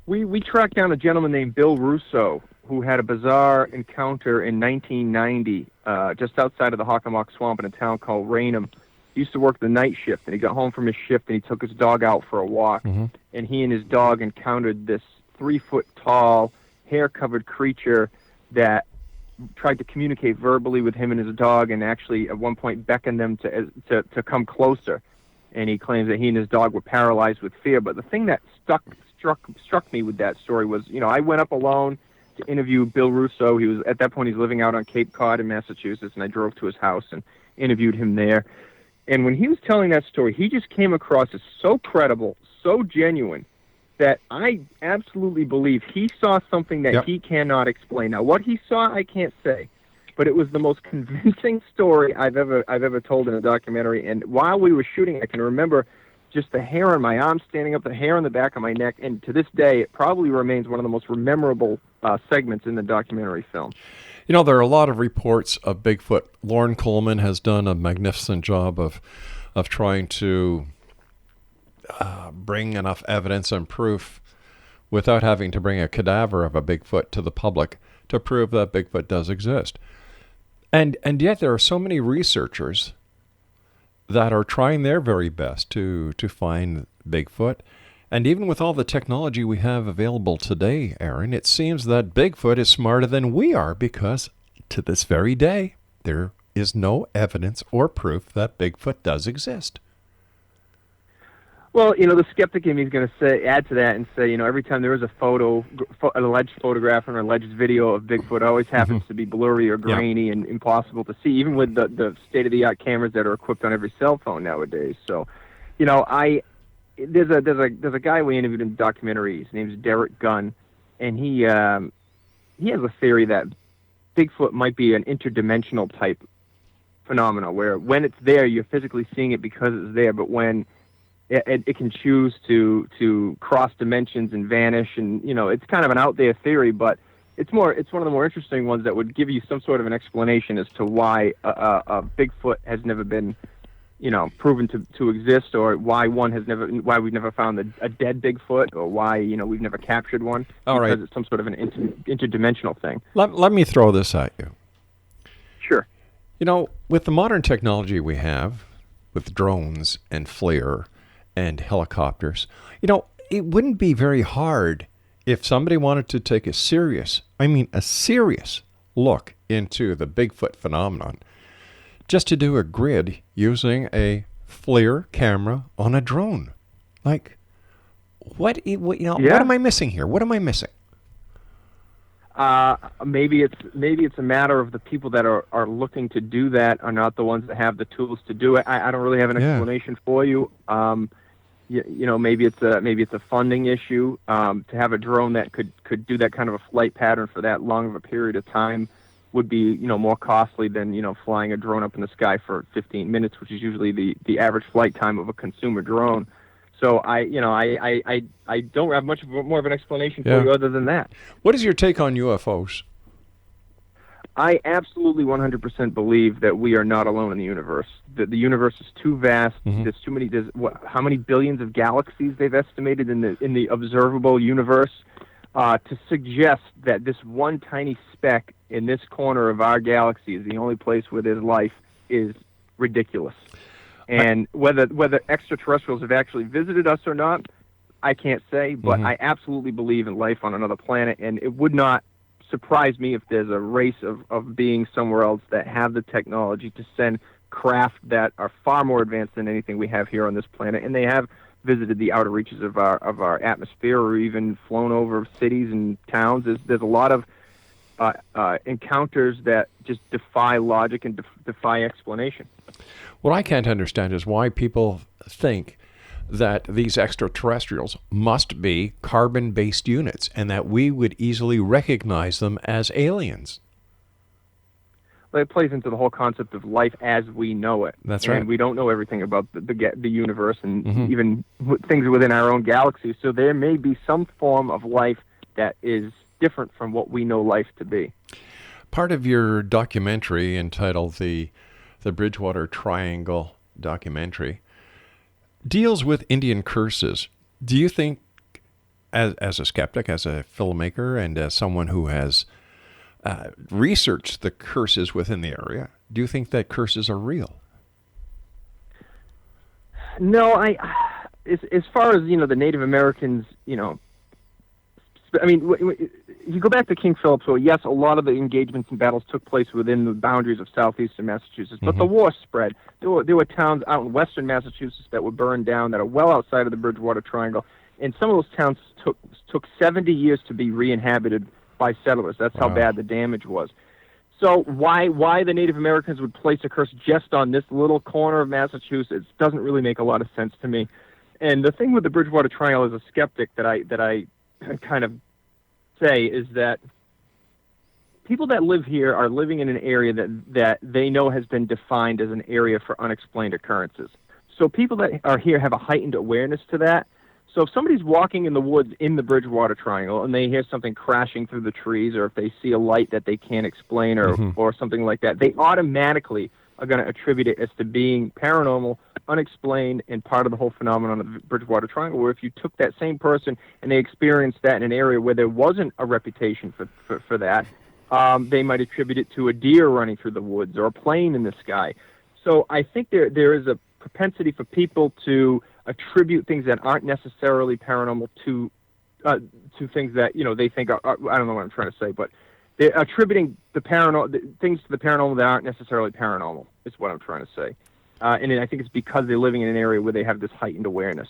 We tracked down a gentleman named Bill Russo, who had a bizarre encounter in 1990, just outside of the Hockomock Swamp in a town called Raynham. He used to work the night shift, and he got home from his shift, and he took his dog out for a walk, and he and his dog encountered this 3-foot-tall, hair-covered creature that tried to communicate verbally with him and his dog, and actually at one point beckoned them to come closer. And he claims that he and his dog were paralyzed with fear. But the thing that struck me with that story was, I went up alone to interview Bill Russo. He was, at that point, he's living out on Cape Cod in Massachusetts, and I drove to his house and interviewed him there. And when he was telling that story, he just came across as so credible, so genuine, that I absolutely believe he saw something that he cannot explain. Now, what he saw, I can't say, but it was the most convincing story I've ever told in a documentary. And while we were shooting, I can remember just the hair on my arm standing up, the hair on the back of my neck, and to this day, it probably remains one of the most memorable segments in the documentary film. There are a lot of reports of Bigfoot. Loren Coleman has done a magnificent job of trying to bring enough evidence and proof without having to bring a cadaver of a Bigfoot to the public to prove that Bigfoot does exist. And yet there are so many researchers that are trying their very best to find Bigfoot. And even with all the technology we have available today, Aaron, it seems that Bigfoot is smarter than we are, because to this very day, there is no evidence or proof that Bigfoot does exist. Well, the skeptic in me is going to add to that and say, every time there is an alleged photograph or an alleged video of Bigfoot, it always happens to be blurry or grainy and impossible to see, even with the state-of-the-art cameras that are equipped on every cell phone nowadays. So, there's a guy we interviewed in the documentary. His name's Derek Gunn, and he has a theory that Bigfoot might be an interdimensional type phenomena, where when it's there, you're physically seeing it because it's there, but when it can choose to cross dimensions and vanish, and it's kind of an out there theory, but it's one of the more interesting ones that would give you some sort of an explanation as to why a Bigfoot has never been proven to exist, or why we've never found a dead Bigfoot, or why we've never captured one. Because it's some sort of an interdimensional thing. Let me throw this at you. Sure. With the modern technology we have, with drones and FLIR and helicopters, it wouldn't be very hard if somebody wanted to take a serious look into the Bigfoot phenomenon, just to do a grid using a FLIR camera on a drone. What am I missing here? What am I missing? Maybe it's a matter of the people that are looking to do that are not the ones that have the tools to do it. I don't really have an explanation for you. Maybe it's a funding issue. To have a drone that could do that kind of a flight pattern for that long of a period of time would be more costly than flying a drone up in the sky for 15 minutes, which is usually the average flight time of a consumer drone. So I don't have much more of an explanation for you other than that. What is your take on UFOs? I absolutely 100% believe that we are not alone in the universe. That the universe is too vast. There's too many. How many billions of galaxies they've estimated in the observable universe to suggest that this one tiny speck in this corner of our galaxy is the only place where there's life is ridiculous. And whether extraterrestrials have actually visited us or not, I can't say, but I absolutely believe in life on another planet, and it would not surprise me if there's a race of beings somewhere else that have the technology to send craft that are far more advanced than anything we have here on this planet, and they have visited the outer reaches of our atmosphere or even flown over cities and towns. There's a lot of encounters that just defy logic and defy explanation. What I can't understand is why people think that these extraterrestrials must be carbon-based units and that we would easily recognize them as aliens. Well, it plays into the whole concept of life as we know it. That's right. And we don't know everything about the universe and even things within our own galaxy. So there may be some form of life that is different from what we know life to be. Part of your documentary entitled the Bridgewater Triangle documentary deals with Indian curses. Do you think, as a skeptic, as a filmmaker, and as someone who has researched the curses within the area, do you think that curses are real? No, as far as the Native Americans, I mean, if you go back to King Philip's War, yes, a lot of the engagements and battles took place within the boundaries of southeastern Massachusetts, but the war spread. There were towns out in western Massachusetts that were burned down that are well outside of the Bridgewater Triangle, and some of those towns took 70 years to be re-inhabited by settlers. That's how bad the damage was. So why the Native Americans would place a curse just on this little corner of Massachusetts doesn't really make a lot of sense to me. And the thing with the Bridgewater Triangle as a skeptic that I kind of say is that people that live here are living in an area that they know has been defined as an area for unexplained occurrences. So people that are here have a heightened awareness to that. So if somebody's walking in the woods in the Bridgewater Triangle and they hear something crashing through the trees, or if they see a light that they can't explain or something like that, they automatically are going to attribute it as to being paranormal, unexplained, and part of the whole phenomenon of the Bridgewater Triangle, where if you took that same person and they experienced that in an area where there wasn't a reputation for that, they might attribute it to a deer running through the woods or a plane in the sky. So I think there is a propensity for people to attribute things that aren't necessarily paranormal to things that they think are, I don't know what I'm trying to say, but they're attributing things to the paranormal that aren't necessarily paranormal, is what I'm trying to say. And I think it's because they're living in an area where they have this heightened awareness.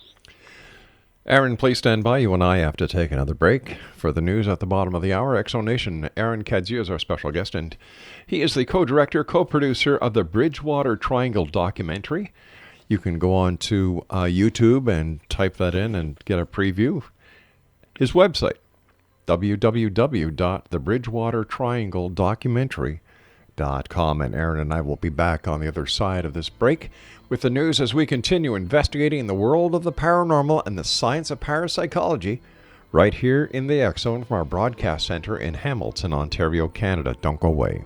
Aaron, please stand by. You and I have to take another break for the news at the bottom of the hour. Exonation, Aaron Cadieux is our special guest, and he is the co-director, co-producer of the Bridgewater Triangle documentary. You can go on to YouTube and type that in and get a preview. His website, www.thebridgewatertriangledocumentary.com. And Aaron and I will be back on the other side of this break with the news as we continue investigating the world of the paranormal and the science of parapsychology right here in the X Zone from our broadcast center in Hamilton, Ontario, Canada. Don't go away.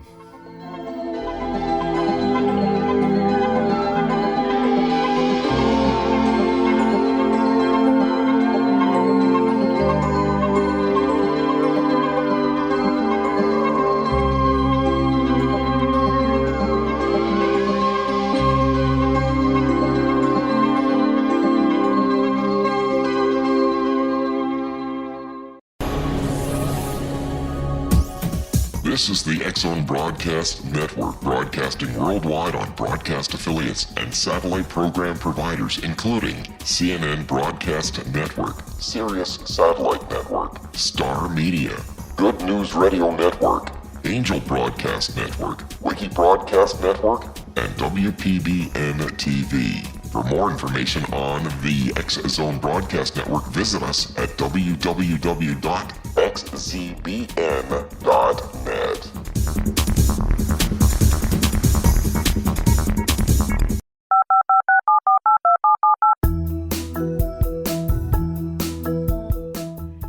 This is the X Zone Broadcast Network, broadcasting worldwide on broadcast affiliates and satellite program providers, including CNN Broadcast Network, Sirius Satellite Network, Star Media, Good News Radio Network, Angel Broadcast Network, Wiki Broadcast Network, and WPBN TV. For more information on the X Zone Broadcast Network, visit us at www.xzbn.net.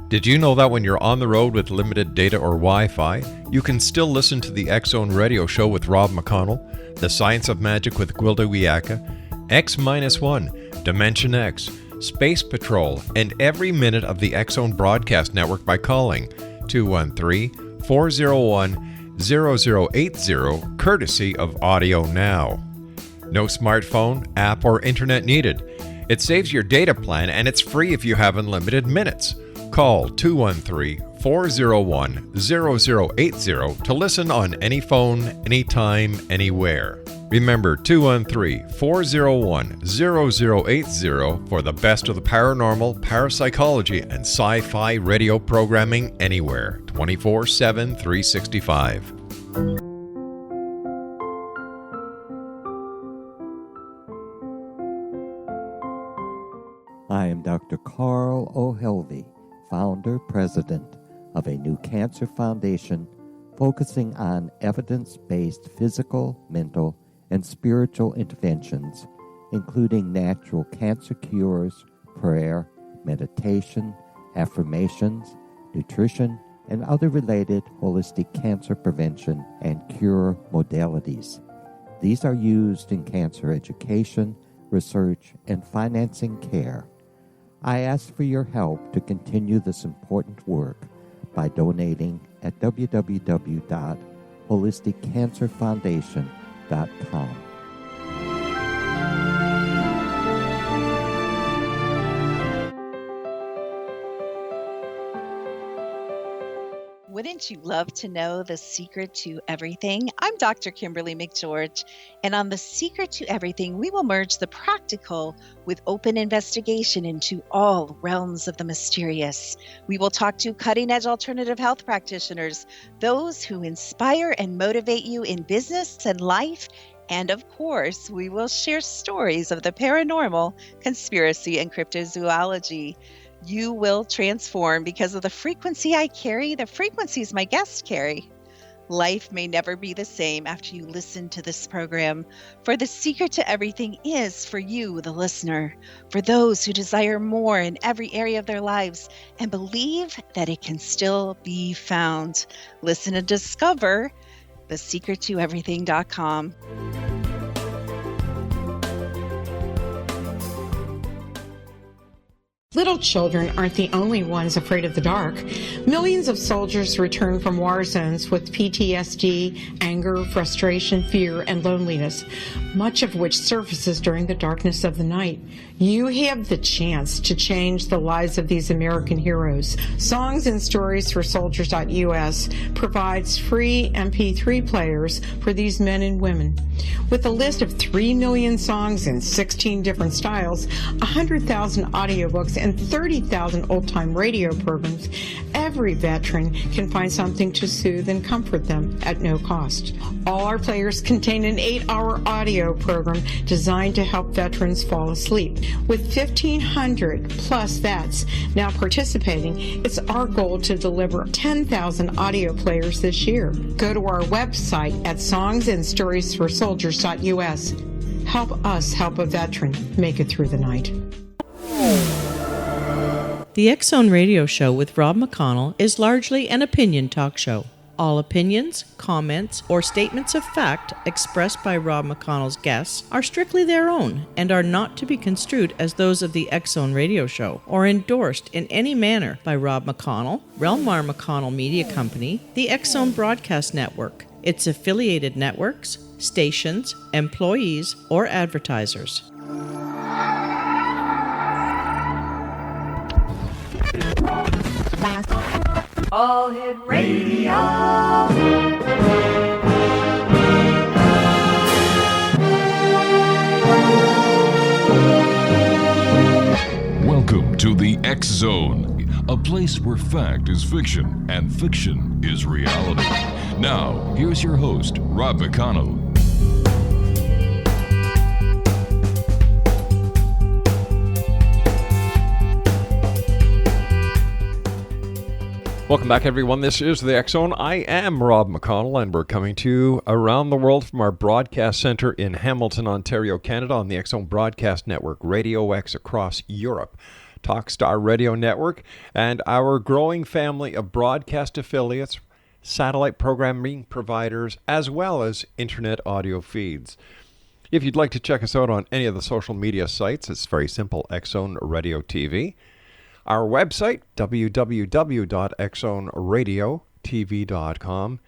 Did you know that when you're on the road with limited data or Wi-Fi, you can still listen to the X-Zone Radio Show with Rob McConnell, The Science of Magic with Gwilda Wiyaka, X-1, Dimension X, Space Patrol, and every minute of the X-Zone Broadcast Network by calling 213-401-0080, courtesy of Audio Now. No smartphone, app, or internet needed. It saves your data plan and it's free if you have unlimited minutes. Call 213-401-0080 to listen on any phone, anytime, anywhere. Remember 213-401-0080 for the best of the paranormal, parapsychology, and sci-fi radio programming anywhere, 24/7, 365. I am Dr. Carl O'Helvey, founder, president of a new cancer foundation focusing on evidence-based physical, mental, and spiritual interventions, including natural cancer cures, prayer, meditation, affirmations, nutrition, and other related holistic cancer prevention and cure modalities. These are used in cancer education, research, and financing care. I ask for your help to continue this important work by donating at www.holisticcancerfoundation.com. Wouldn't you love to know the secret to everything? I'm Dr. Kimberly McGeorge, and on The Secret to Everything, we will merge the practical with open investigation into all realms of the mysterious. We will talk to cutting-edge alternative health practitioners, those who inspire and motivate you in business and life, and of course, we will share stories of the paranormal, conspiracy, and cryptozoology. You will transform because of the frequency I carry, the frequencies my guests carry. Life may never be the same after you listen to this program, for the secret to everything is for you, the listener, for those who desire more in every area of their lives and believe that it can still be found. Listen and discover thesecrettoeverything.com. Little children aren't the only ones afraid of the dark. Millions of soldiers return from war zones with PTSD, anger, frustration, fear, and loneliness, much of which surfaces during the darkness of the night. You have the chance to change the lives of these American heroes. Songs and Stories for Soldiers.us provides free MP3 players for these men and women. With a list of 3 million songs in 16 different styles, 100,000 audiobooks, and 30,000 old-time radio programs, every veteran can find something to soothe and comfort them at no cost. All our players contain an 8-hour audio program designed to help veterans fall asleep. With 1,500 plus vets now participating, it's our goal to deliver 10,000 audio players this year. Go to our website at songsandstoriesforsoldiers.us. Help us help a veteran make it through the night. The X-Zone Radio Show with Rob McConnell is largely an opinion talk show. All opinions, comments, or statements of fact expressed by Rob McConnell's guests are strictly their own and are not to be construed as those of the X-Zone Radio Show or endorsed in any manner by Rob McConnell, Relmar McConnell Media Company, the X-Zone Broadcast Network, its affiliated networks, stations, employees, or advertisers. All Hit Radio. Welcome to the X Zone, a place where fact is fiction and fiction is reality. Now, here's your host, Rob McConnell. Welcome back, everyone. This is the X Zone. I am Rob McConnell, and we're coming to you around the world from our broadcast center in Hamilton, Ontario, Canada, on the X Zone Broadcast Network, Radio X across Europe, Talkstar Radio Network, and our growing family of broadcast affiliates, satellite programming providers, as well as internet audio feeds. If you'd like to check us out on any of the social media sites, it's very simple, X Zone Radio TV. Our website, www.xzoneradiotv.com.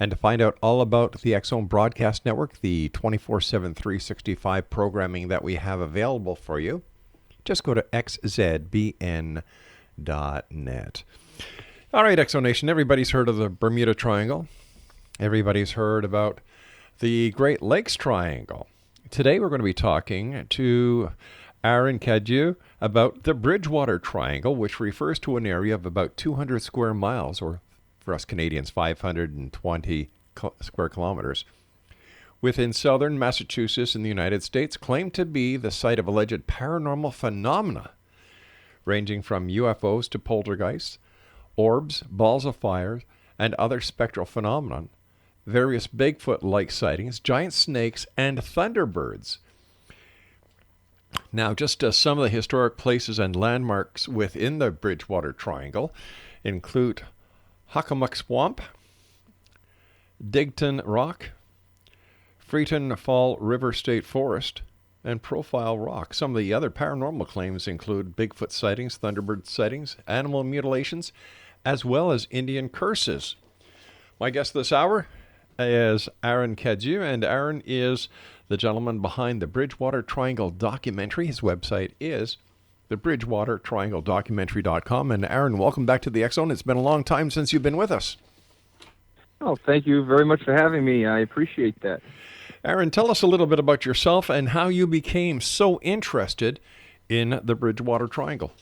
And to find out all about the X Zone Broadcast Network, the 24/7, 365 programming that we have available for you, just go to xzbn.net. All right, X Zone Nation, everybody's heard of the Bermuda Triangle. Everybody's heard about the Great Lakes Triangle. Today we're going to be talking to Aaron Cadieux about the Bridgewater Triangle, which refers to an area of about 200 square miles, or for us Canadians, 520 square kilometers, within southern Massachusetts in the United States, claimed to be the site of alleged paranormal phenomena, ranging from UFOs to poltergeists, orbs, balls of fire, and other spectral phenomenon, various Bigfoot-like sightings, giant snakes, and thunderbirds. Now, just some of the historic places and landmarks within the Bridgewater Triangle include Hockomock Swamp, Digton Rock, Freetown-Fall River State Forest, and Profile Rock. Some of the other paranormal claims include Bigfoot sightings, Thunderbird sightings, animal mutilations, as well as Indian curses. My guest this hour is Aaron Cadieux, and Aaron is the gentleman behind the Bridgewater Triangle documentary. His website is thebridgewatertriangledocumentary.com. And Aaron, welcome back to the X Zone. It's been a long time since you've been with us. Oh, thank you very much for having me. I appreciate that. Aaron, tell us a little bit about yourself and how you became so interested in the Bridgewater Triangle.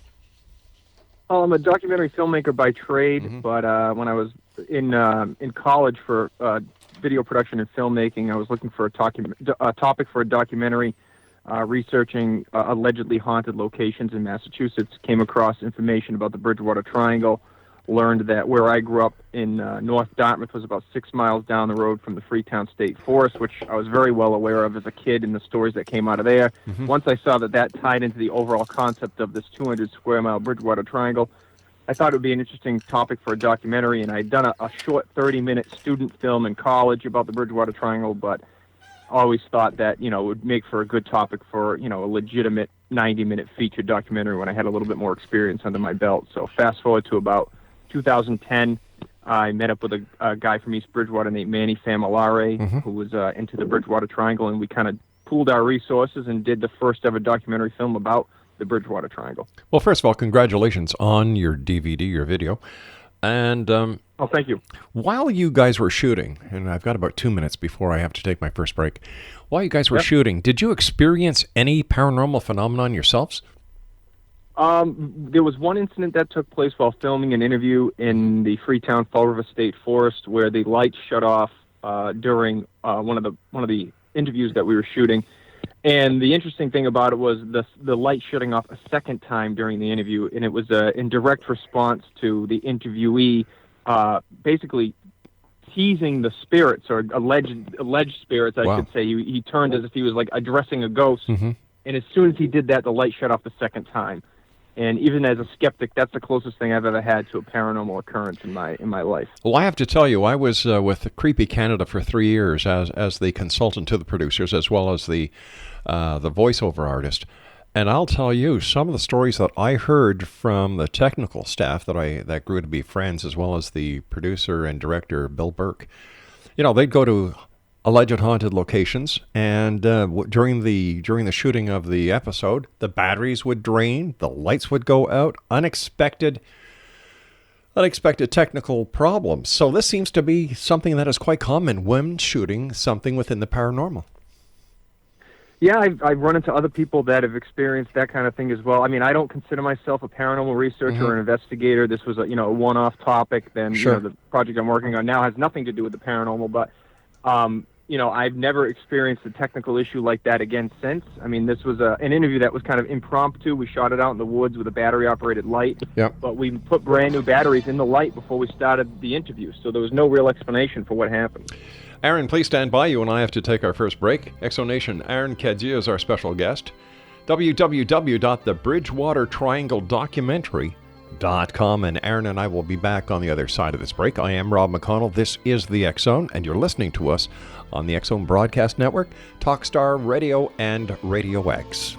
Well, I'm a documentary filmmaker by trade, but when I was in college for video production and filmmaking, I was looking for a topic for a documentary, researching allegedly haunted locations in Massachusetts, came across information about the Bridgewater Triangle, learned that where I grew up in North Dartmouth was about 6 miles down the road from the Freetown State Forest, which I was very well aware of as a kid and the stories that came out of there. Once I saw that tied into the overall concept of this 200 square mile Bridgewater Triangle, I thought it would be an interesting topic for a documentary, and I'd done a short 30-minute student film in college about the Bridgewater Triangle, but always thought that, it would make for a good topic for, a legitimate 90-minute feature documentary when I had a little bit more experience under my belt. So fast forward to about 2010, I met up with a guy from East Bridgewater named Manny Famolare, who was into the Bridgewater Triangle, and we kind of pooled our resources and did the first ever documentary film about the Bridgewater Triangle. Well, first of all, congratulations on your DVD, your video. And oh, thank you. While you guys were shooting, and I've got about 2 minutes before I have to take my first break, while you guys were shooting, did you experience any paranormal phenomenon yourselves? There was one incident that took place while filming an interview in the Freetown-Fall River State Forest where the lights shut off during one of the interviews that we were shooting. And the interesting thing about it was the light shutting off a second time during the interview, and it was in direct response to the interviewee basically teasing the spirits, or alleged spirits, I should say. He turned as if he was like addressing a ghost, and as soon as he did that, the light shut off the second time. And even as a skeptic, that's the closest thing I've ever had to a paranormal occurrence in my life. Well, I have to tell you, I was with Creepy Canada for 3 years as the consultant to the producers, as well as the voiceover artist. And I'll tell you, some of the stories that I heard from the technical staff that grew to be friends, as well as the producer and director, Bill Burke, they'd go to alleged haunted locations, and during the shooting of the episode, the batteries would drain, the lights would go out, unexpected technical problems. So this seems to be something that is quite common when shooting something within the paranormal. Yeah, I've run into other people that have experienced that kind of thing as well. I mean, I don't consider myself a paranormal researcher or an investigator. This was a one-off topic. Then the project I'm working on now has nothing to do with the paranormal. But I've never experienced a technical issue like that again since. I mean, this was an interview that was kind of impromptu. We shot it out in the woods with a battery-operated light. Yep. But we put brand new batteries in the light before we started the interview, so there was no real explanation for what happened. Aaron, please stand by. You and I have to take our first break. Exonation, Aaron Cadieux is our special guest. www.thebridgewatertriangledocumentary.com, and Aaron and I will be back on the other side of this break. I am Rob McConnell. This is the X-Zone, and you're listening to us on the X-Zone Broadcast Network, Talkstar Radio, and Radio X.